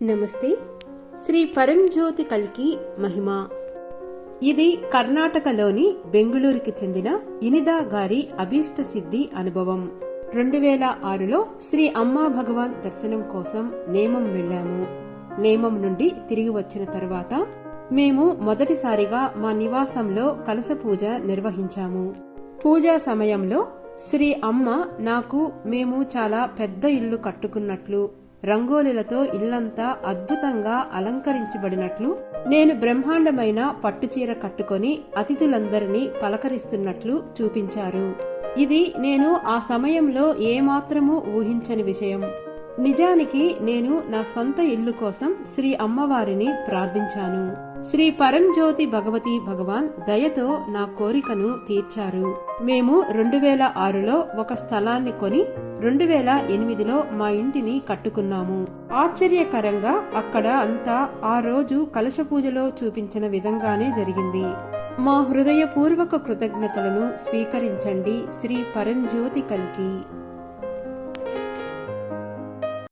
నమస్తే. శ్రీ పరంజ్యోతి కల్కి మహిమ. ఇది కర్ణాటకలోని బెంగుళూరుకి చెందిన ఇనిదా గారి అభీష్ట సిద్ధి అనుభవం. 2006లో శ్రీ అమ్మా భగవాన్ దర్శనం కోసం నేమం వెళ్లాము. నేమం నుండి తిరిగి వచ్చిన తర్వాత మేము మొదటిసారిగా మా నివాసంలో కలశ పూజ నిర్వహించాము. పూజా సమయంలో శ్రీ అమ్మ నాకు మేము చాలా పెద్ద ఇల్లు కట్టుకున్నట్లు, రంగోలీలతో ఇల్లంతా అద్భుతంగా అలంకరించబడినట్లు, నేను బ్రహ్మాండమైన పట్టుచీర కట్టుకొని అతిథులందరినీ పలకరిస్తున్నట్లు చూపించారు. ఇది నేను ఆ సమయంలో ఏమాత్రమూ ఊహించని విషయం. నిజానికి నేను నా స్వంత ఇల్లు కోసం శ్రీ అమ్మవారిని ప్రార్థించాను. శ్రీ పరంజ్యోతి భగవతి భగవాన్ దయతో నా కోరికను తీర్చారు. మేము 2006లో ఒక స్థలాన్ని కొని 2008లో మా ఇంటిని కట్టుకున్నాము. ఆశ్చర్యకరంగా అక్కడ అంతా ఆ రోజు కలశ పూజలో చూపించిన విధంగానే జరిగింది. మా హృదయపూర్వక కృతజ్ఞతలను స్వీకరించండి శ్రీ పరంజ్యోతి కల్కి.